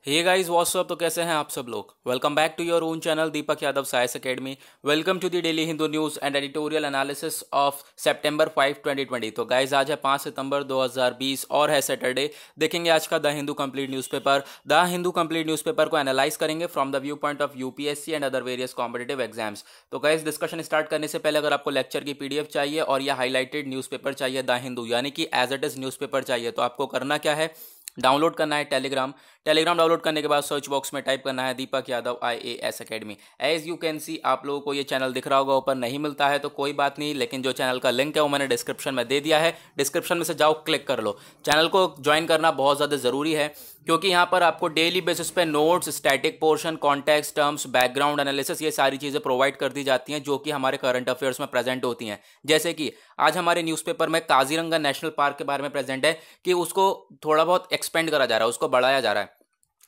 Hey guys what's up. तो कैसे हैं आप सब लोग। Welcome back to your own channel Deepak Yadav Science Academy. Welcome to the daily Hindu news and editorial analysis of September 5 2020। तो गाइस आज है 5 सितंबर 2020 और है सैटरडे। देखेंगे आज का the Hindu complete newspaper. The Hindu complete newspaper को एनालाइज करेंगे from the view point of UPSC and other various competitive exams. तो गाइस डिस्कशन स्टार्ट करने से पहले अगर आपको लेक्चर की पीडीएफ चाहिए और यह हाईलाइटेड न्यूज़पेपर चाहिए द हिंदू यानी कि एज इट इज न्यूज़पेपर चाहिए, तो आपको करना क्या है, डाउनलोड करना है टेलीग्राम डाउनलोड करने के बाद सर्च बॉक्स में टाइप करना है Deepak Yadav IAS Academy. As you can see आप लोगों को ये चैनल दिख रहा होगा, ऊपर नहीं मिलता है तो कोई बात नहीं, लेकिन जो चैनल का लिंक है वो मैंने डिस्क्रिप्शन में दे दिया है। डिस्क्रिप्शन में से जाओ, क्लिक कर लो। चैनल को ज्वाइन करना बहुत ज़्यादा ज़रूरी है क्योंकि यहाँ पर आपको डेली बेसिस पे notes, static portion, context, terms, background analysis, ये सारी चीज़ें प्रोवाइड कर दी जाती हैं जो कि हमारे करंट अफेयर्स में प्रेजेंट होती हैं। जैसे कि आज हमारे न्यूज़पेपर में काजीरंगा नेशनल पार्क के बारे में प्रेजेंट है कि उसको थोड़ा बहुत एक्सपेंड करा जा रहा है, उसको बढ़ाया जा रहा है,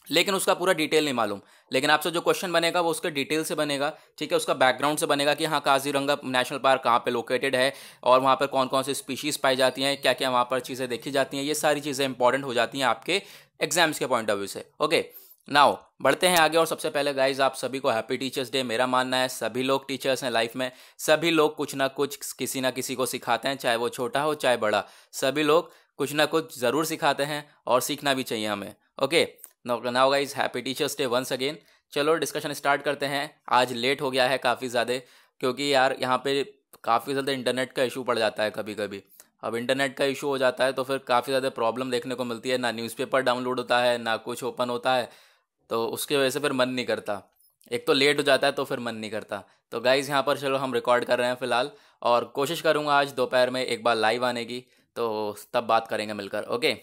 लेकिन उसका पूरा डिटेल नहीं मालूम। लेकिन आपसे जो क्वेश्चन बनेगा वो उसके डिटेल से बनेगा, ठीक है, उसका बैकग्राउंड से बनेगा कि हाँ काजीरंगा नेशनल पार्क कहाँ पे लोकेटेड है और वहाँ पर कौन कौन सी स्पीशीज़ पाई जाती हैं, क्या क्या वहाँ पर चीज़ें देखी जाती हैं। ये सारी चीज़ें इंपॉर्टेंट हो जाती हैं आपके एग्जाम्स के पॉइंट ऑफ व्यू से। ओके, नाउ बढ़ते हैं आगे। और सबसे पहले गाइज आप सभी को हैप्पी टीचर्स डे। मेरा मानना है सभी लोग टीचर्स हैं लाइफ में, सभी लोग कुछ ना कुछ किसी ना किसी को सिखाते हैं, चाहे वो छोटा हो चाहे बड़ा, सभी लोग कुछ ना कुछ ज़रूर सिखाते हैं और सीखना भी चाहिए हमें। Okay, now guys happy teachers day once again. चलो डिस्कशन स्टार्ट करते हैं। आज लेट हो गया है काफ़ी ज़्यादा क्योंकि यार यहाँ पे काफ़ी ज़्यादा इंटरनेट का इशू पड़ जाता है कभी कभी। अब इंटरनेट का इशू हो जाता है तो फिर काफ़ी ज़्यादा प्रॉब्लम देखने को मिलती है, ना न्यूज़पेपर डाउनलोड होता है ना कुछ ओपन होता है, तो उसकी वजह से फिर मन नहीं करता। एक तो लेट हो जाता है तो फिर मन नहीं करता। तो गाइज़ यहाँ पर चलो हम रिकॉर्ड कर रहे हैं फ़िलहाल, और कोशिश करूँगा आज दोपहर में एक बार लाइव आने की, तो तब बात करेंगे मिलकर। ओके,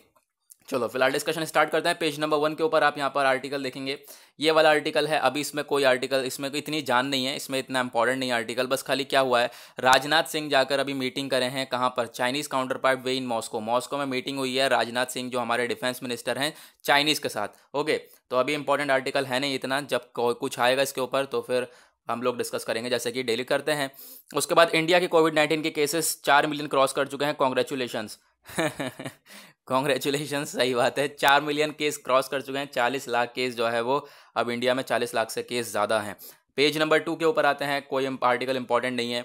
चलो फिलहाल डिस्कशन स्टार्ट करते हैं। पेज नंबर 1 के ऊपर आप यहाँ पर आर्टिकल देखेंगे, ये वाला आर्टिकल है। अभी इसमें कोई आर्टिकल, इसमें कोई इतनी जान नहीं है, इसमें इतना इंपॉर्टेंट नहीं है आर्टिकल, बस खाली क्या हुआ है, राजनाथ सिंह जाकर अभी मीटिंग करे हैं कहाँ पर, Chinese counter part way in Moscow में मीटिंग हुई है राजनाथ सिंह जो हमारे डिफेंस मिनिस्टर हैं चाइनीज़ के साथ। ओके, तो अभी इंपॉर्टेंट आर्टिकल है नहीं इतना, जब कुछ आएगा इसके ऊपर तो फिर हम लोग डिस्कस करेंगे जैसे कि डेली करते हैं। उसके बाद इंडिया के कोविड-19 के केसेस 4 मिलियन क्रॉस कर चुके हैं, कॉन्ग्रेचुलेशंस कॉन्ग्रेचुलेशन, सही बात है, 4 मिलियन केस क्रॉस कर चुके हैं। 40 लाख केस जो है वो अब इंडिया में 40 लाख से केस ज़्यादा हैं। पेज नंबर 2 के ऊपर आते हैं, कोई आर्टिकल इंपॉर्टेंट नहीं है।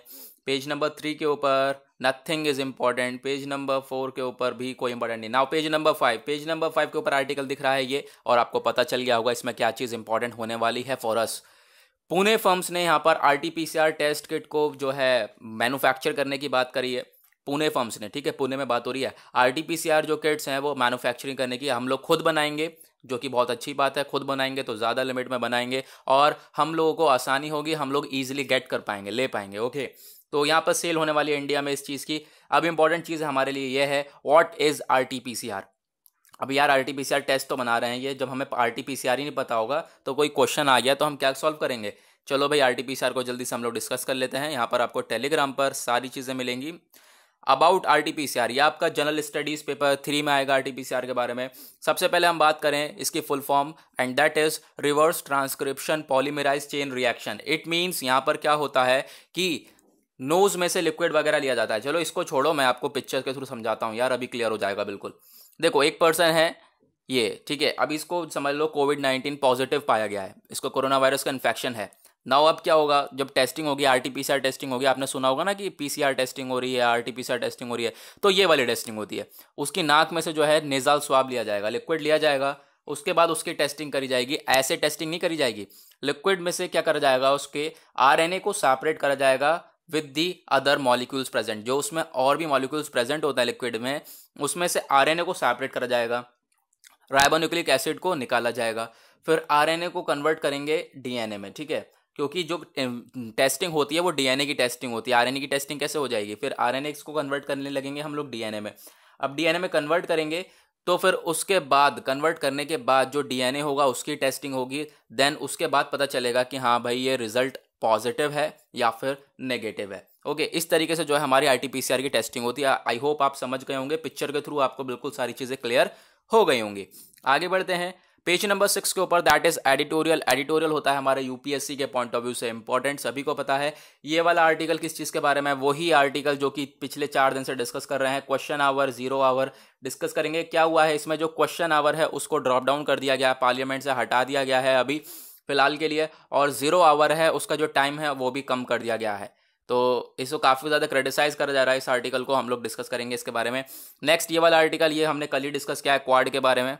पेज नंबर 3 के ऊपर nothing is important. Page number 4 के ऊपर भी कोई इंपॉर्टेंट नहीं। Now page number 5, page number 5 के ऊपर आर्टिकल दिख रहा है ये, और आपको पता चल गया होगा इसमें क्या चीज़ इंपॉर्टेंट होने वाली है फॉर अस। पुणे फर्म्स ने यहाँ पर RT-PCR टेस्ट किट को जो है मैन्युफैक्चर करने की बात करी है, पुणे फर्म्स ने, ठीक है, पुणे में बात हो रही है। RT-PCR जो किट्स हैं वो मैन्युफैक्चरिंग करने की हम लोग खुद बनाएंगे, जो कि बहुत अच्छी बात है। खुद बनाएंगे तो ज़्यादा लिमिट में बनाएंगे और हम लोगों को आसानी होगी, हम लोग ईजिली गेट कर पाएंगे, ले पाएंगे। ओके, तो यहाँ पर सेल होने वाली है इंडिया में इस चीज़ की। अब इंपॉर्टेंट चीज़ हमारे लिए ये है, व्हाट इज़ RT-PCR। अब यार RT-PCR टेस्ट तो बना रहे हैं ये, जब हमें RT-PCR ही नहीं पता होगा तो कोई क्वेश्चन आ गया तो हम क्या सॉल्व करेंगे। चलो भाई RT-PCR को जल्दी से हम लोग डिस्कस कर लेते हैं। यहाँ पर आपको टेलीग्राम पर सारी चीज़ें मिलेंगी अबाउट RT-PCR। ये आपका जनरल स्टडीज़ पेपर 3 में आएगा RT-PCR के बारे में। सबसे पहले हम बात करें इसकी full form, and that is reverse transcription polymerase chain reaction. It means यहाँ पर क्या होता है कि नोज में से लिक्विड वगैरह लिया जाता है। चलो इसको छोड़ो, मैं आपको पिक्चर के थ्रू समझाता हूँ यार, अभी क्लियर हो जाएगा बिल्कुल। देखो एक पर्सन है ये, ठीक है, अब इसको समझ लो कोविड-19 पॉजिटिव पाया गया है, इसको कोरोना वायरस का इन्फेक्शन है। नाउ अब क्या होगा, जब टेस्टिंग होगी, RT-PCR टेस्टिंग होगी, आपने सुना होगा ना कि PCR टेस्टिंग हो रही है, RT-PCR टेस्टिंग हो रही है, तो ये वाली टेस्टिंग होती है। उसकी नाक में से जो है नेज़ल स्वाब लिया जाएगा, लिक्विड लिया जाएगा, उसके बाद उसकी टेस्टिंग करी जाएगी। ऐसे टेस्टिंग नहीं करी जाएगी, लिक्विड में से क्या करा जाएगा, उसके RNA को सेपरेट करा जाएगा with the other molecules present. जो उसमें और भी मॉलिक्यूल्स प्रेजेंट होता है लिक्विड में, उसमें से RNA को सेपरेट करा जाएगा, राइबोन्यूक्लिक एसिड को निकाला जाएगा, फिर RNA को कन्वर्ट करेंगे DNA में, ठीक है, क्योंकि जो टेस्टिंग होती है वो DNA की टेस्टिंग होती है। RNA की टेस्टिंग कैसे हो जाएगी, फिर RNA को कन्वर्ट करने लगेंगे हम लोग DNA में। अब DNA में कन्वर्ट करेंगे तो फिर उसके बाद, कन्वर्ट करने के बाद जो DNA होगा उसकी टेस्टिंग होगी, देन उसके बाद पता चलेगा कि हाँ भाई ये रिजल्ट पॉजिटिव है या फिर नेगेटिव है। ओके, इस तरीके से जो है हमारी RT-PCR की टेस्टिंग होती है। आई होप आप समझ गए होंगे, पिक्चर के थ्रू आपको बिल्कुल सारी चीज़ें क्लियर हो गई होंगी। आगे बढ़ते हैं। पेज नंबर 6 के ऊपर दैट इज एडिटोरियल। एडिटोरियल होता है हमारे यूपीएससी के पॉइंट ऑफ व्यू से इंपॉर्टेंट, सभी को पता है। ये वाला आर्टिकल किस चीज़ के बारे में है? वही आर्टिकल जो कि पिछले 4 दिन से डिस्कस कर रहे हैं। क्वेश्चन आवर, 0 आवर डिस्कस करेंगे। क्या हुआ है इसमें, जो क्वेश्चन आवर है उसको ड्रॉप डाउन कर दिया गया है, पार्लियामेंट से हटा दिया गया है अभी फिलहाल के लिए, और 0 आवर है उसका जो टाइम है वो भी कम कर दिया गया है। तो इसको काफ़ी ज़्यादा क्रिटिसाइज करा जा रहा है इस आर्टिकल को, हम लोग डिस्कस करेंगे इसके बारे में। नेक्स्ट ये वाला आर्टिकल, ये हमने कल ही डिस्कस किया है क्वाड के बारे में,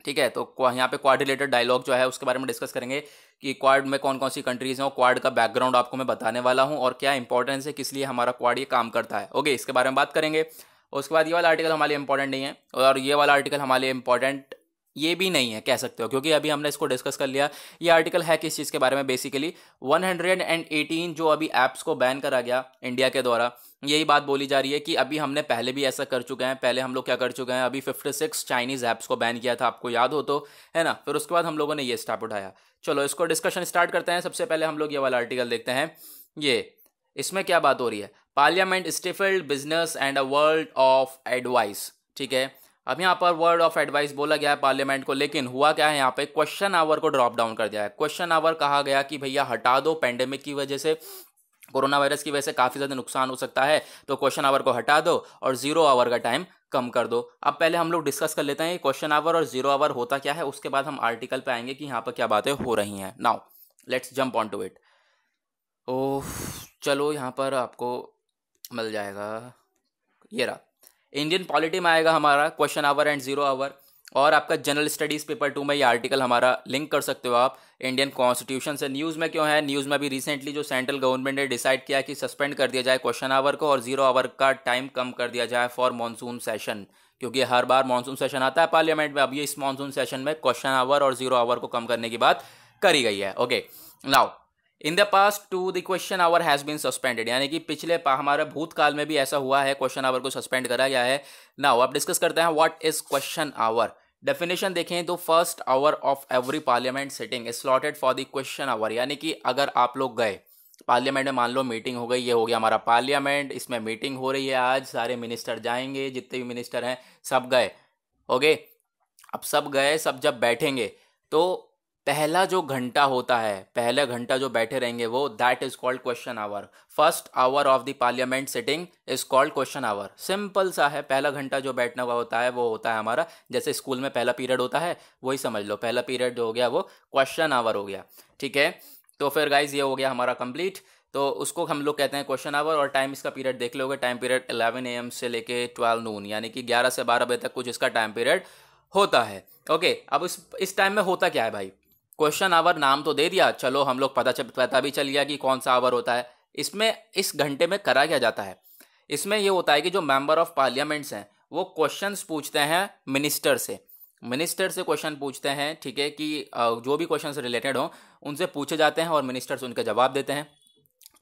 ठीक है। तो यहाँ पे क्वाड रिलेटेड डायलॉग जो है उसके बारे में डिस्कस करेंगे कि क्वाड में कौन कौन सी कंट्रीज हैं, और क्वाड का बैकग्राउंड आपको मैं बताने वाला हूँ और क्या इंपॉर्टेंस है, किस लिए हमारा क्वाड ये काम करता है। ओके, इसके बारे में बात करेंगे। उसके बाद ये वाला आर्टिकल हमारे लिए इंपॉर्टेंट नहीं है, और ये वाला आर्टिकल हमारे लिए इंपॉर्टेंट ये भी नहीं है कह सकते हो, क्योंकि अभी हमने इसको डिस्कस कर लिया। ये आर्टिकल है किस चीज़ के बारे में? बेसिकली 118 जो अभी ऐप्स को बैन करा गया इंडिया के द्वारा, यही बात बोली जा रही है कि अभी हमने पहले भी ऐसा कर चुके हैं। पहले हम लोग क्या कर चुके हैं, अभी 56 चाइनीज़ ऐप्स को बैन किया था, आपको याद हो तो, है ना। फिर उसके बाद हम लोगों ने ये स्टेप उठाया। चलो इसको डिस्कशन स्टार्ट करते हैं। सबसे पहले हम लोग ये वाला आर्टिकल देखते हैं। ये इसमें क्या बात हो रही है? Parliament stifled business and a world of advice, ठीक है। अब यहाँ पर वर्ड ऑफ एडवाइस बोला गया है पार्लियामेंट को, लेकिन हुआ क्या है यहाँ पे, क्वेश्चन आवर को ड्रॉप डाउन कर दिया है। क्वेश्चन आवर कहा गया कि भैया हटा दो, पेंडेमिक की वजह से, कोरोना वायरस की वजह से काफ़ी ज़्यादा नुकसान हो सकता है, तो क्वेश्चन आवर को हटा दो और 0 आवर का टाइम कम कर दो। अब पहले हम लोग डिस्कस कर लेते हैं क्वेश्चन आवर और 0 आवर होता क्या है, उसके बाद हम आर्टिकल पे आएंगे कि यहाँ पर क्या बातें हो रही हैं। Now let's jump on to it. ओह चलो, यहाँ पर आपको मिल जाएगा, ये रहा। इंडियन पॉलिटी में आएगा हमारा क्वेश्चन आवर एंड 0 आवर, और आपका जनरल स्टडीज़ पेपर 2 में ये आर्टिकल हमारा लिंक कर सकते हो आप इंडियन कॉन्स्टिट्यूशन से। न्यूज़ में क्यों है? न्यूज़ में अभी रिसेंटली जो सेंट्रल गवर्नमेंट ने डिसाइड किया कि सस्पेंड कर दिया जाए क्वेश्चन आवर को, और 0 आवर का टाइम कम कर दिया जाए फॉर मानसून सेशन, क्योंकि हर बार मानसून सेशन आता है पार्लियामेंट में। अब ये इस मानसून सेशन में क्वेश्चन आवर और 0 आवर को कम करने की बात करी गई है। Okay, now in the past two the question hour has been suspended, यानी कि पिछले हमारे भूतकाल में भी ऐसा हुआ है, क्वेश्चन आवर को सस्पेंड करा गया है। नाउ अब डिस्कस करते हैं what is question hour. Definition देखें तो first hour of every Parliament sitting is slotted for the question hour, यानी कि अगर आप लोग गए पार्लियामेंट में, मान लो मीटिंग हो गई, ये हो गया हमारा पार्लियामेंट, इसमें मीटिंग हो रही है आज, सारे मिनिस्टर जाएंगे, जितने भी मिनिस्टर हैं सब गए। ओके, अब सब गए, सब जब बैठेंगे तो पहला जो घंटा होता है, पहला घंटा जो बैठे रहेंगे वो, that is called question hour. First hour of the Parliament sitting is called question hour. Simple सा है, पहला घंटा जो बैठने का होता है वो होता है हमारा, जैसे स्कूल में पहला पीरियड होता है वही समझ लो, पहला पीरियड जो हो गया वो क्वेश्चन आवर हो गया, ठीक है। तो फिर गाइज ये हो गया हमारा कंप्लीट, तो उसको हम लोग कहते हैं क्वेश्चन आवर। और टाइम इसका पीरियड देख लोगे, टाइम पीरियड 11 AM से लेके 12 नून, यानी कि 11 से 12 बजे तक कुछ इसका टाइम पीरियड होता है। ओके, अब इस टाइम में होता क्या है भाई? क्वेश्चन आवर नाम तो दे दिया, चलो हम लोग पता भी चल गया कि कौन सा आवर होता है। इसमें इस घंटे में करा क्या जाता है? इसमें ये होता है कि जो मेंबर ऑफ पार्लियामेंट्स हैं वो क्वेश्चंस पूछते हैं मिनिस्टर से क्वेश्चन पूछते हैं, ठीक है, कि जो भी क्वेश्चन से रिलेटेड हो उनसे पूछे जाते हैं और मिनिस्टर्स उनके जवाब देते हैं।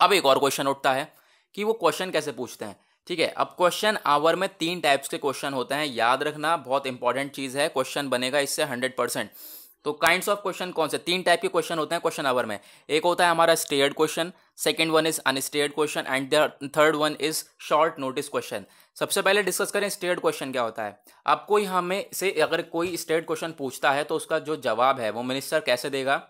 अब एक और क्वेश्चन उठता है कि वो क्वेश्चन कैसे पूछते हैं, ठीक है। अब क्वेश्चन आवर में 3 टाइप्स के क्वेश्चन होते हैं, याद रखना, बहुत इंपॉर्टेंट चीज़ है, क्वेश्चन बनेगा इससे 100%। तो काइंड्स ऑफ क्वेश्चन कौन से? 3 टाइप के क्वेश्चन होते हैं क्वेश्चन आवर में। एक होता है हमारा starred question, second one is unstarred question, and the third one is short notice question. सबसे पहले डिस्कस करें स्टेयर्ड क्वेश्चन क्या होता है। अब कोई हमें से अगर कोई स्टेयर्ड क्वेश्चन पूछता है तो उसका जो जवाब है वो मिनिस्टर कैसे देगा?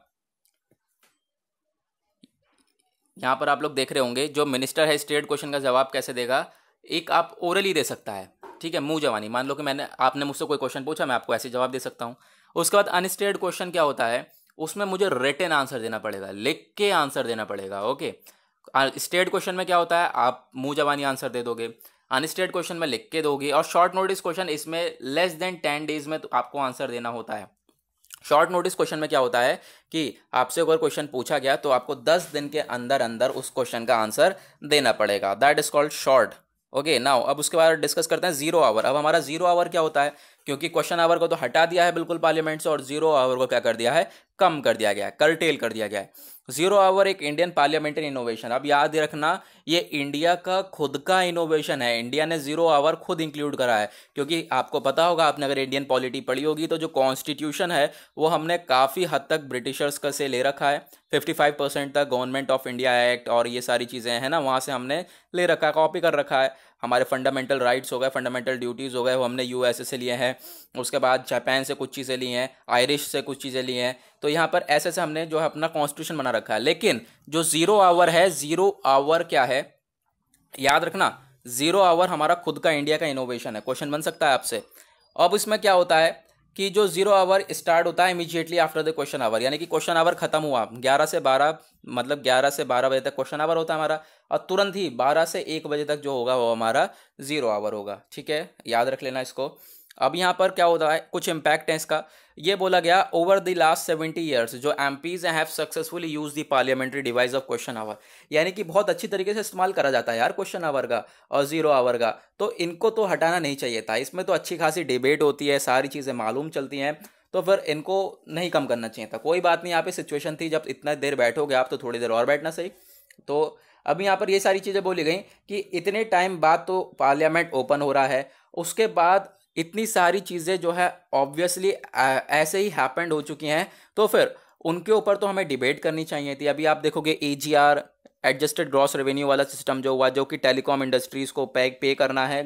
यहाँ पर आप लोग देख रहे होंगे, जो मिनिस्टर है स्टेयर्ड क्वेश्चन का जवाब कैसे देगा? एक आप ओरली दे सकता है, ठीक है, मुंह जवानी। मान लो कि आपने मुझसे कोई क्वेश्चन पूछा, मैं आपको ऐसे जवाब दे सकता हूँ। उसके बाद अनस्टेयर्ड क्वेश्चन क्या होता है? उसमें मुझे रिटन आंसर देना पड़ेगा, लिख के आंसर देना पड़ेगा। ओके, स्टेयर्ड क्वेश्चन में क्या होता है? आप मुंह जवानी आंसर दे दोगे, अनस्टेयर्ड क्वेश्चन में लिख के दोगे, और शॉर्ट नोटिस क्वेश्चन इसमें लेस देन 10 डेज में तो आपको आंसर देना होता है। शॉर्ट नोटिस क्वेश्चन में क्या होता है कि आपसे अगर क्वेश्चन पूछा गया तो आपको 10 दिन के अंदर अंदर उस क्वेश्चन का आंसर देना पड़ेगा, that is called short. Okay, now अब उसके बाद डिस्कस करते हैं 0 आवर। अब हमारा 0 आवर क्या होता है? क्योंकि क्वेश्चन आवर को तो हटा दिया है बिल्कुल पार्लियामेंट से, और 0 आवर को क्या कर दिया है? कम कर दिया गया है, कर्टेल कर दिया गया है। 0 आवर एक इंडियन पार्लियामेंट्री इनोवेशन, अब याद रखना ये इंडिया का खुद का इनोवेशन है। इंडिया ने 0 आवर खुद इंक्लूड करा है, क्योंकि आपको पता होगा, आपने अगर इंडियन पॉलिटी पढ़ी होगी तो जो कॉन्स्टिट्यूशन है वो हमने काफ़ी हद तक ब्रिटिशर्स का से ले रखा है। 55% तक गवर्नमेंट ऑफ इंडिया एक्ट और ये सारी चीज़ें हैं ना, वहाँ से हमने ले रखा है, कॉपी कर रखा है। हमारे फंडामेंटल राइट्स हो गए, फंडामेंटल ड्यूटीज़ हो गए, वो हमने यूएसए से लिए हैं। उसके बाद जापान से कुछ चीज़ें ली हैं, आयरिश से कुछ चीज़ें ली हैं। तो यहाँ पर ऐसे ऐसे हमने जो है अपना कॉन्स्टिट्यूशन बना रखा है। लेकिन जो 0 आवर है, 0 आवर क्या है याद रखना, 0 आवर हमारा खुद का इंडिया का इनोवेशन है। क्वेश्चन बन सकता है आपसे। अब इसमें क्या होता है कि जो 0 आवर स्टार्ट होता है immediately after the question hour, यानी कि क्वेश्चन आवर खत्म हुआ 11 से 12, मतलब 11 से 12 बजे तक क्वेश्चन आवर होता है हमारा, और तुरंत ही 12 से 1 बजे तक जो होगा वो हमारा 0 आवर होगा। ठीक है, याद रख लेना इसको। अब यहाँ पर क्या होता है, कुछ इम्पैक्ट है इसका। ये बोला गया ओवर द लास्ट 70 ईयर्स जो MPs have successfully use the parliamentary device of question hour, यानी कि बहुत अच्छी तरीके से इस्तेमाल करा जाता है यार क्वेश्चन आवर का और 0 आवर का। तो इनको तो हटाना नहीं चाहिए था, इसमें तो अच्छी खासी डिबेट होती है, सारी चीज़ें मालूम चलती हैं, तो फिर इनको नहीं कम करना चाहिए था। कोई बात नहीं, यहाँ पे सिचुएशन थी, जब इतना देर बैठोगे आप तो थोड़ी देर और बैठना सही। तो अब यहाँ पर ये सारी चीज़ें बोली गई कि इतने टाइम बाद तो पार्लियामेंट ओपन हो रहा है, उसके बाद इतनी सारी चीज़ें जो है ऑब्वियसली ऐसे ही हैपेंड हो चुकी हैं, तो फिर उनके ऊपर तो हमें डिबेट करनी चाहिए थी। अभी आप देखोगे AGR एडजस्टेड ग्रॉस रेवेन्यू वाला सिस्टम जो हुआ, जो कि टेलीकॉम इंडस्ट्रीज़ को पे करना है,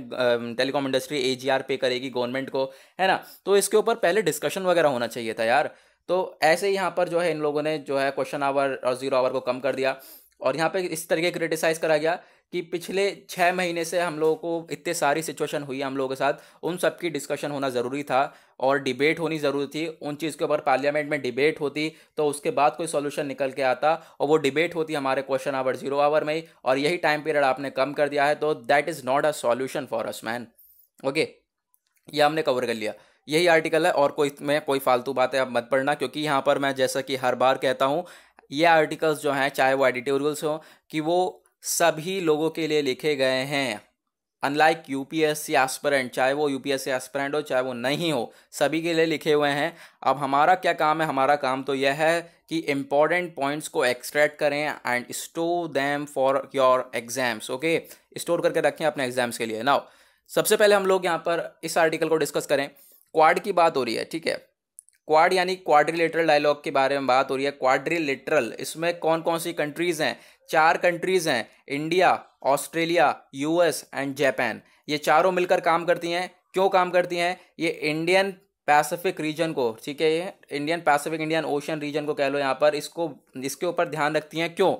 टेलीकॉम इंडस्ट्री AGR पे करेगी गवर्नमेंट को, है ना। तो इसके ऊपर पहले डिस्कशन वगैरह होना चाहिए था यार। तो ऐसे ही यहाँ पर जो है इन लोगों ने जो है क्वेश्चन आवर और 0 आवर को कम कर दिया, और यहाँ पे इस तरीके क्रिटिसाइज करा गया कि पिछले 6 महीने से हम लोगों को इतने सारी सिचुएशन हुई हम लोगों के साथ, उन सब की डिस्कशन होना ज़रूरी था और डिबेट होनी ज़रूरी थी। उन चीज़ के ऊपर पार्लियामेंट में डिबेट होती तो उसके बाद कोई सॉल्यूशन निकल के आता, और वो डिबेट होती हमारे क्वेश्चन आवर 0 आवर में ही, और यही टाइम पीरियड आपने कम कर दिया है, तो that is not a solution for us man. Okay, ये हमने कवर कर लिया, यही आर्टिकल है, और कोई फालतू बातें आप मत पढ़ना, क्योंकि यहाँ पर मैं जैसा कि हर बार कहता हूँ, ये आर्टिकल्स जो हैं चाहे वो एडिटोरियल्स हो, कि वो सभी लोगों के लिए लिखे गए हैं। अनलाइक यूपीएससी एस्पिरेंट, चाहे वो यूपीएससी एस्पिरेंट हो चाहे वो नहीं हो, सभी के लिए लिखे हुए हैं। अब हमारा क्या काम है, हमारा काम तो यह है कि इंपॉर्टेंट पॉइंट्स को एक्सट्रैक्ट करें and store them for your exams. Okay, store करके रखें अपने एग्जाम्स के लिए। नाउ सबसे पहले हम लोग यहाँ पर इस आर्टिकल को डिस्कस करें। क्वाड की बात हो रही है, ठीक है। क्वाड यानी क्वाड्रिलेटरल डायलॉग के बारे में बात हो रही है। क्वाड्रिलेटरल, इसमें कौन कौन सी कंट्रीज हैं? 4 कंट्रीज हैं, India, Australia, US and Japan. ये चारों मिलकर काम करती हैं। क्यों काम करती हैं? ये इंडियन पैसिफिक रीजन को, ठीक है, ये Indian Pacific, Indian Ocean region को कह लो यहाँ पर, इसको इसके ऊपर ध्यान रखती हैं। क्यों?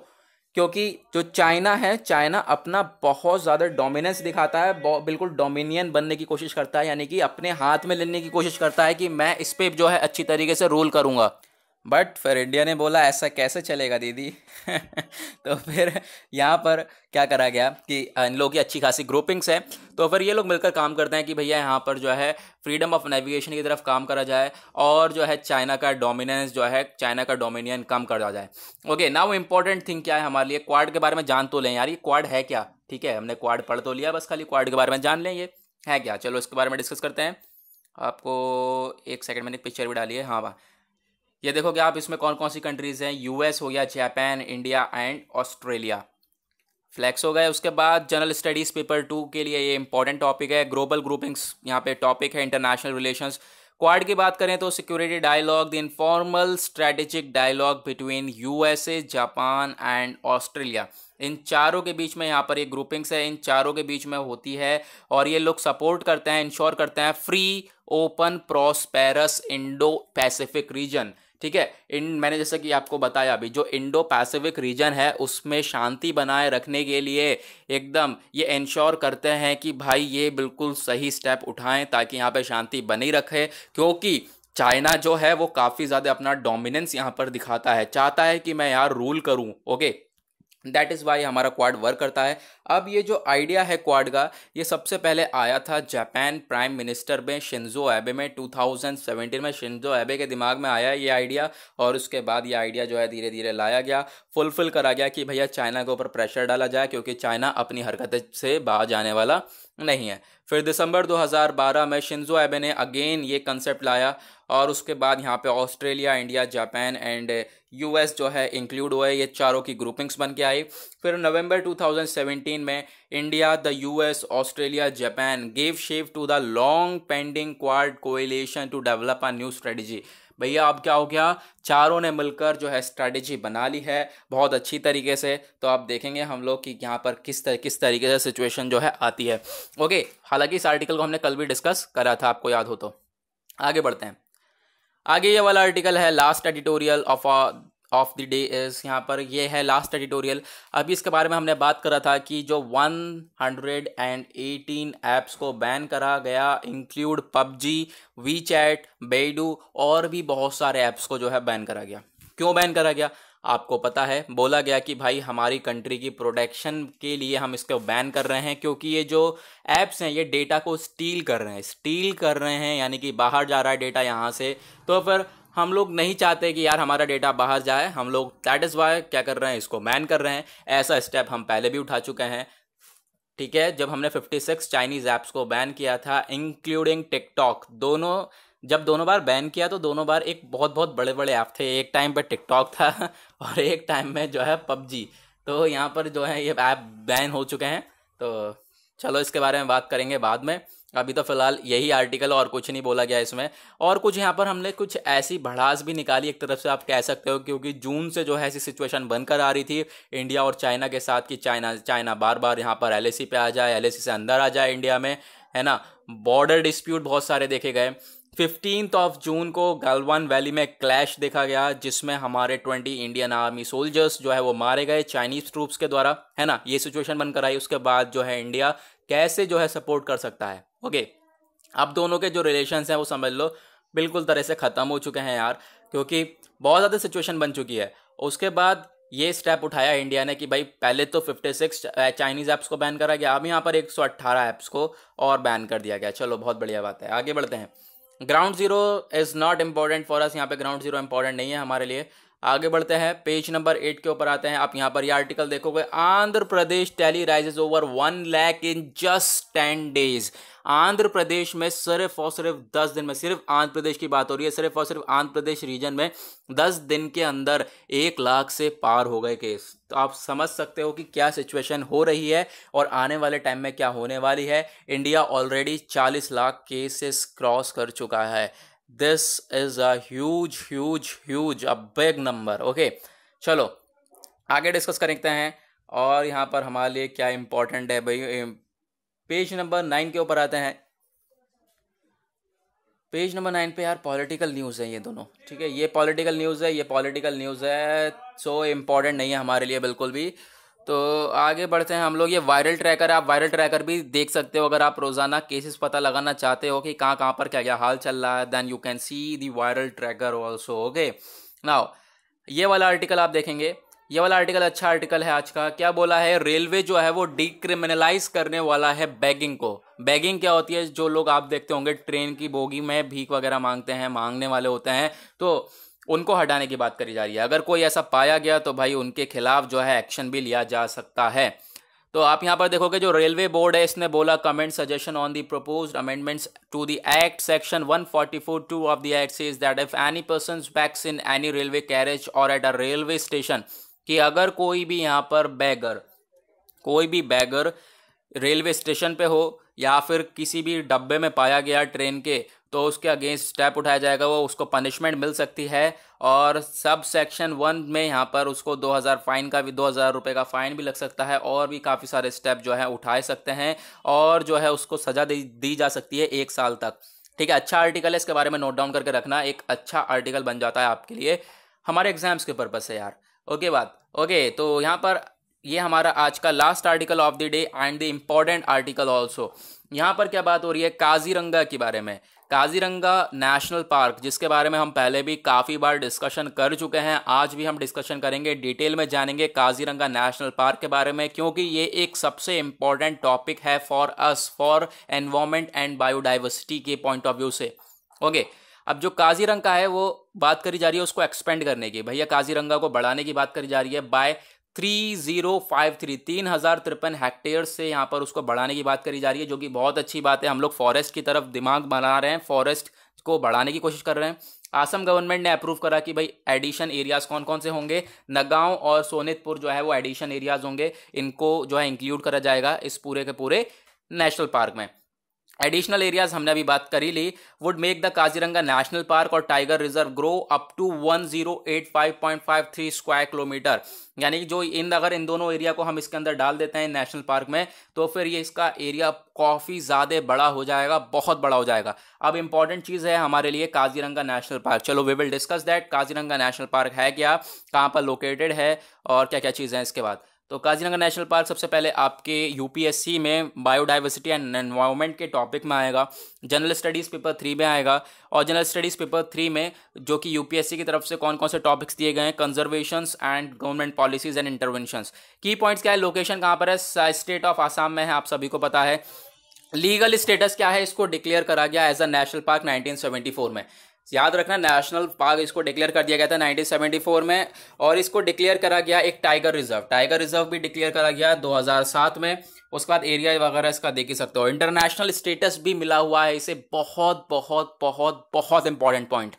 क्योंकि जो चाइना है, चाइना अपना बहुत ज़्यादा डोमिनेंस दिखाता है, बिल्कुल डोमिनियन बनने की कोशिश करता है, यानी कि अपने हाथ में लेने की कोशिश करता है कि मैं इस पे जो है अच्छी तरीके से रूल करूँगा। बट फिर इंडिया ने बोला ऐसा कैसे चलेगा दीदी। तो फिर यहाँ पर क्या करा गया कि इन लोगों की अच्छी खासी ग्रुपिंग्स है, तो फिर ये लोग मिलकर काम करते हैं कि भैया यहाँ पर जो है फ्रीडम ऑफ नेविगेशन की तरफ काम करा जाए, और जो है चाइना का डोमिनेंस जो है, चाइना का डोमिनियन कम करा जाए। ओके, नाउ इंपॉर्टेंट थिंग क्या है हमारे लिए, क्वाड के बारे में जान तो लें यार, ये क्वाड है क्या। ठीक है, हमने क्वाड पढ़ तो लिया, बस खाली क्वाड के बारे में जान लें ये है क्या। चलो इसके बारे में डिस्कस करते हैं। आपको एक सेकंड मैंने पिक्चर भी डाली है, हाँ वाह, ये देखोगे आप, इसमें कौन कौन सी कंट्रीज हैं, यूएस हो गया, जापान, इंडिया एंड ऑस्ट्रेलिया, फ्लैक्स हो गए। उसके बाद जनरल स्टडीज़ पेपर 2 के लिए ये इंपॉर्टेंट टॉपिक है। ग्लोबल ग्रुपिंग्स यहाँ पे टॉपिक है, इंटरनेशनल रिलेशंस। क्वाड की बात करें तो security dialogue, the informal strategic dialogue between USA, Japan and Australia. इन चारों के बीच में यहाँ पर एक ग्रुपिंग्स है, इन चारों के बीच में होती है, और ये लोग सपोर्ट करते हैं, इंश्योर करते हैं free, open, prosperous Indo Pacific region. ठीक है, मैंने जैसा कि आपको बताया अभी, जो इंडो पैसिफिक रीजन है उसमें शांति बनाए रखने के लिए एकदम ये इंश्योर करते हैं कि भाई ये बिल्कुल सही स्टेप उठाएं ताकि यहाँ पे शांति बनी रखे, क्योंकि चाइना जो है वो काफ़ी ज़्यादा अपना डोमिनेंस यहाँ पर दिखाता है, चाहता है कि मैं यार रूल करूँ। ओके, दैट इज़ वाई हमारा क्वाड वर्क करता है। अब ये जो आइडिया है क्वाड का, ये सबसे पहले आया था जापान प्राइम मिनिस्टर में, शिंजो एबे में, 2017 में शिंजो एबे के दिमाग में आया ये आइडिया, और उसके बाद ये आइडिया जो है धीरे धीरे लाया गया, फुलफिल करा गया कि भैया चाइना के ऊपर प्रेशर डाला जाए, क्योंकि चाइना अपनी हरकत से बाहर जाने वाला नहीं है। फिर दिसंबर 2012 में शिंजो एबे ने अगेन ये कंसेप्ट लाया, और उसके बाद यहाँ पे Australia, India, Japan and US जो है इंक्लूड हुए, ये चारों की ग्रुपिंग्स बन के आई। फिर नवंबर 2017 2015 में India, the US, Australia, Japan gave shape to the long pending Quad coalition to develop a new strategy. भैया अब क्या हो गया, चारों ने मिलकर जो है स्ट्रेटजी बना ली है बहुत अच्छी तरीके से। तो आप देखेंगे हम लोग कि यहाँ पर किस तरीके से सिचुएशन जो है आती है। ओके, हालांकि इस आर्टिकल को हमने कल भी डिस्कस करा था, आपको याद हो तो। आगे बढ़ते हैं। आगे ये वाला आर्टिकल है last editorial of the day is, यहाँ पर ये है लास्ट एडिटोरियल। अभी इसके बारे में हमने बात करा था कि जो 118 ऐप्स को बैन करा गया, इंक्लूड पबजी, वीचैट, बेडू और भी बहुत सारे ऐप्स को जो है बैन करा गया। क्यों बैन करा गया आपको पता है, बोला गया कि भाई हमारी कंट्री की प्रोटेक्शन के लिए हम इसको बैन कर रहे हैं, क्योंकि ये जो ऐप्स हैं ये डेटा को स्टील कर रहे हैं, यानी कि बाहर जा रहा है डेटा यहाँ से। तो फिर हम लोग नहीं चाहते कि यार हमारा डेटा बाहर जाए, हम लोग दैट इज़ वाई क्या कर रहे हैं, इसको बैन कर रहे हैं। ऐसा स्टेप हम पहले भी उठा चुके हैं, ठीक है। जब हमने 56 चाइनीज़ ऐप्स को बैन किया था इंक्लूडिंग टिकटॉक, दोनों बार बैन किया तो दोनों बार एक बहुत बहुत बड़े बड़े ऐप थे। एक टाइम पर टिकटॉक था और एक टाइम में जो है पबजी। तो यहाँ पर जो है ये ऐप बैन हो चुके हैं। तो चलो इसके बारे में बात करेंगे बाद में, अभी तो फिलहाल यही आर्टिकल, और कुछ नहीं बोला गया इसमें। और कुछ यहाँ पर हमने कुछ ऐसी भड़ास भी निकाली एक तरफ से आप कह सकते हो, क्योंकि जून से जो है ऐसी सिचुएशन बनकर आ रही थी इंडिया और चाइना के साथ कि चाइना बार बार यहाँ पर LAC पे आ जाए, LAC से अंदर आ जाए इंडिया में, है ना। बॉर्डर डिस्प्यूट बहुत सारे देखे गए। 15 जून को गलवान वैली में क्लैश देखा गया, जिसमें हमारे 20 इंडियन आर्मी सोल्जर्स जो है वो मारे गए चाइनीज ट्रूप्स के द्वारा, है ना। ये सिचुएशन बनकर आई। उसके बाद जो है इंडिया कैसे जो है सपोर्ट कर सकता है। ओके, अब दोनों के जो रिलेशंस हैं वो समझ लो बिल्कुल तरह से ख़त्म हो चुके हैं यार, क्योंकि बहुत ज़्यादा सिचुएशन बन चुकी है। उसके बाद ये स्टेप उठाया इंडिया ने कि भाई पहले तो 56 चाइनीज़ ऐप्स को बैन करा गया, अब यहाँ पर 118 ऐप्स को और बैन कर दिया गया। चलो बहुत बढ़िया बात है, आगे बढ़ते हैं। Ground zero is not important for us, यहाँ पे ग्राउंड जीरो इंपॉर्टेंट नहीं है हमारे लिए। आगे बढ़ते हैं, पेज नंबर 8 के ऊपर आते हैं। आप यहाँ पर ये आर्टिकल देखोगे, Andhra Pradesh tally rises over 1 lakh in just 10 days. Andhra Pradesh में सिर्फ और सिर्फ 10 दिन में, सिर्फ आंध्र प्रदेश की बात हो रही है, सिर्फ और सिर्फ आंध्र प्रदेश रीजन में 10 दिन के अंदर 1 लाख से पार हो गए केस। तो आप समझ सकते हो कि क्या सिचुएशन हो रही है और आने वाले टाइम में क्या होने वाली है। India already 40 lakh cases cross कर चुका है। This is a huge a big number. Okay, चलो आगे डिस्कस करते हैं। और यहाँ पर हमारे लिए क्या इंपॉर्टेंट है भाई, पेज नंबर 9 के ऊपर आते हैं। पेज नंबर 9 पे यार पॉलिटिकल न्यूज़ है ये दोनों, ठीक है। ये पॉलिटिकल न्यूज़ है, सो इम्पॉर्टेंट नहीं है हमारे लिए बिल्कुल भी। तो आगे बढ़ते हैं हम लोग। ये वायरल ट्रैकर, आप वायरल ट्रैकर भी देख सकते हो अगर आप रोज़ाना केसेस पता लगाना चाहते हो कि कहाँ पर क्या क्या हाल चल रहा है, then you can see the viral tracker also. Okay, now ये वाला आर्टिकल आप देखेंगे, ये वाला आर्टिकल अच्छा आर्टिकल है आज का। क्या बोला है, रेलवे जो है वो डिक्रिमिनलाइज करने वाला है बैगिंग को। बैगिंग क्या होती है, जो लोग आप देखते होंगे ट्रेन की बोगी में भीख वगैरह मांगने वाले होते हैं, तो उनको हटाने की बात करी जा रही है। अगर कोई ऐसा पाया गया तो भाई उनके खिलाफ जो है एक्शन भी लिया जा सकता है। तो आप यहाँ पर देखोगे जो रेलवे बोर्ड है इसने बोला, comment suggestion on the proposed amendments to the act section 144(2) of the act says that if any person begs in any railway carriage और एट अ रेलवे स्टेशन, कि अगर कोई भी यहाँ पर बैगर रेलवे स्टेशन पे हो या फिर किसी भी डब्बे में पाया गया ट्रेन के, तो उसके अगेंस्ट स्टेप उठाया जाएगा, वो उसको पनिशमेंट मिल सकती है। और सब सेक्शन 1 में यहाँ पर उसको 2000 रुपये का फाइन भी लग सकता है, और भी काफ़ी सारे स्टेप जो है उठाए सकते हैं, और जो है उसको सज़ा दी जा सकती है 1 साल तक। ठीक है, अच्छा आर्टिकल है, इसके बारे में नोट डाउन करके रखना, एक अच्छा आर्टिकल बन जाता है आपके लिए हमारे एग्जाम्स के पर्पज से यार। ओके, तो यहाँ पर ये हमारा आज का last article of the day and the important article also. यहाँ पर क्या बात हो रही है, काजीरंगा के बारे में। काजीरंगा नेशनल पार्क, जिसके बारे में हम पहले भी काफ़ी बार डिस्कशन कर चुके हैं, आज भी हम डिस्कशन करेंगे, डिटेल में जानेंगे काजीरंगा नेशनल पार्क के बारे में, क्योंकि ये एक सबसे इम्पॉर्टेंट टॉपिक है for us, for environment and biodiversity के पॉइंट ऑफ व्यू से। ओके, अब जो काजीरंगा है वो बात करी जा रही है उसको एक्सपेंड करने की, भैया काजीरंगा को बढ़ाने की बात करी जा रही है बाय 3053 हेक्टेयर से यहाँ पर उसको बढ़ाने की बात करी जा रही है, जो कि बहुत अच्छी बात है। हम लोग फॉरेस्ट की तरफ दिमाग बना रहे हैं, फॉरेस्ट को बढ़ाने की कोशिश कर रहे हैं। असम गवर्नमेंट ने अप्रूव करा कि भाई एडिशन एरियाज कौन कौन से होंगे, नगांव और सोनितपुर जो है वो एडिशन एरियाज होंगे, इनको जो है इंक्लूड करा जाएगा इस पूरे के पूरे नेशनल पार्क में। एडिशनल एरियाज हमने अभी बात करी ली, would make the Kaziranga National Park और tiger reserve grow up to 1085.53 square kilometre, यानी कि जो अगर इन दोनों एरिया को हम इसके अंदर डाल देते हैं नेशनल पार्क में, तो फिर ये इसका एरिया काफ़ी ज़्यादा बड़ा हो जाएगा, बहुत बड़ा हो जाएगा। अब इंपॉर्टेंट चीज़ है हमारे लिए काजीरंगा नेशनल पार्क। चलो we will discuss that Kaziranga National Park है क्या, कहाँ पर लोकेटेड है और क्या क्या चीज़ें हैं इसके बाद। तो काजीरंगा नेशनल पार्क सबसे पहले आपके यूपीएससी में बायोडाइवर्सिटी एंड एनवायरनमेंट के टॉपिक में आएगा, जनरल स्टडीज़ पेपर 3 में आएगा, और जनरल स्टडीज़ पेपर 3 में जो कि यूपीएससी की तरफ से कौन कौन से टॉपिक्स दिए गए हैं, conservations and government policies and interventions. की पॉइंट्स क्या है, लोकेशन कहाँ पर है, स्टेट ऑफ आसाम में है, आप सभी को पता है। लीगल स्टेटस क्या है, इसको डिक्लेयर करा गया एज अ नेशनल पार्क 1974 में। याद रखना, नेशनल पार्क इसको डिक्लेयर कर दिया गया था 1974 में, और इसको डिक्लेयर करा गया एक टाइगर रिजर्व भी डिक्लेयर करा गया 2007 में। उसके बाद एरिया वगैरह इसका देख ही सकते हो। इंटरनेशनल स्टेटस भी मिला हुआ है इसे, बहुत बहुत बहुत बहुत इंपॉर्टेंट पॉइंट,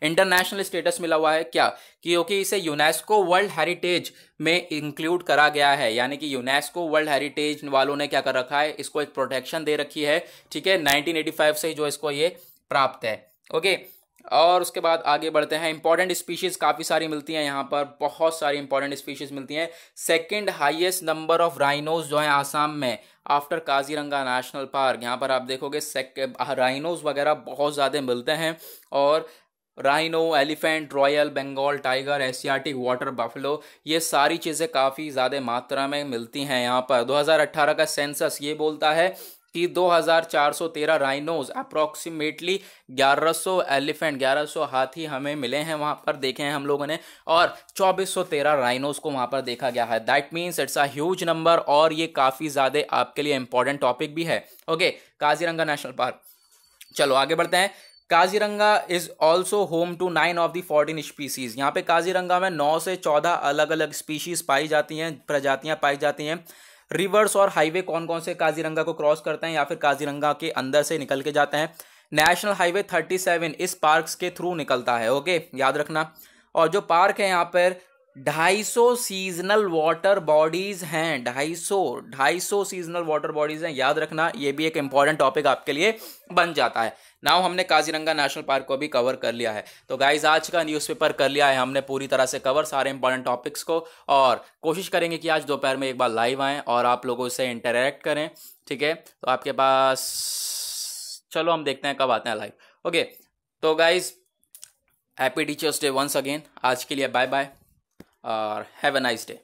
इंटरनेशनल स्टेटस मिला हुआ है। क्या, क्योंकि इसे यूनेस्को वर्ल्ड हेरिटेज में इंक्लूड करा गया है, यानी कि यूनेस्को वर्ल्ड हेरिटेज वालों ने क्या कर रखा है, इसको एक प्रोटेक्शन दे रखी है, ठीक है, 1985 से जो इसको ये प्राप्त है। ओके, और उसके बाद आगे बढ़ते हैं। इंपॉर्टेंट स्पीशीज़ काफ़ी सारी मिलती हैं यहाँ पर, बहुत सारी इंपॉर्टेंट स्पीशीज़ मिलती हैं। Second highest number of rhinos जो है आसाम में आफ्टर काजीरंगा नेशनल पार्क। यहाँ पर आप देखोगे राइनोज वगैरह बहुत ज़्यादा मिलते हैं, और rhino, elephant, royal Bengal tiger, Asiatic water buffalo, ये सारी चीज़ें काफ़ी ज़्यादा मात्रा में मिलती हैं यहाँ पर। 2018 का सेंसस ये बोलता है कि 2413 राइनोज, अप्रॉक्सीमेटली 1100 एलिफेंट, 1100 हाथी हमें मिले हैं वहाँ पर, देखे हैं हम लोगों ने, और 2413 राइनोज को वहाँ पर देखा गया है। That means it's a huge number, और ये काफ़ी ज़्यादा आपके लिए इंपॉर्टेंट टॉपिक भी है। Okay, Kaziranga National Park. चलो आगे बढ़ते हैं। Kaziranga is also home to 9 of the 14 species. यहाँ पे काजीरंगा में 9 से 14 अलग अलग स्पीशीज पाई जाती हैं, प्रजातियां पाई जाती हैं। रिवर्स और हाईवे कौन कौन से काजीरंगा को क्रॉस करते हैं या फिर काजीरंगा के अंदर से निकल के जाते हैं, नेशनल हाईवे 37 इस पार्क के थ्रू निकलता है। ओके, याद रखना। और जो पार्क है यहाँ पर 250 सीजनल वाटर बॉडीज हैं, 250 सीजनल वाटर बॉडीज हैं, याद रखना, ये भी एक इंपॉर्टेंट टॉपिक आपके लिए बन जाता है। नाउ हमने काजीरंगा नेशनल पार्क को भी कवर कर लिया है। तो गाइज आज का न्यूज़पेपर कर लिया है हमने पूरी तरह से कवर, सारे इंपॉर्टेंट टॉपिक्स को, और कोशिश करेंगे कि आज दोपहर में एक बार लाइव आएँ और आप लोगों से इंटरेक्ट करें, ठीक है। तो आपके पास, चलो हम देखते हैं कब आते हैं लाइव। ओके, तो guys happy teachers day once again. आज के लिए बाय बाय और हैव अ नाइस डे।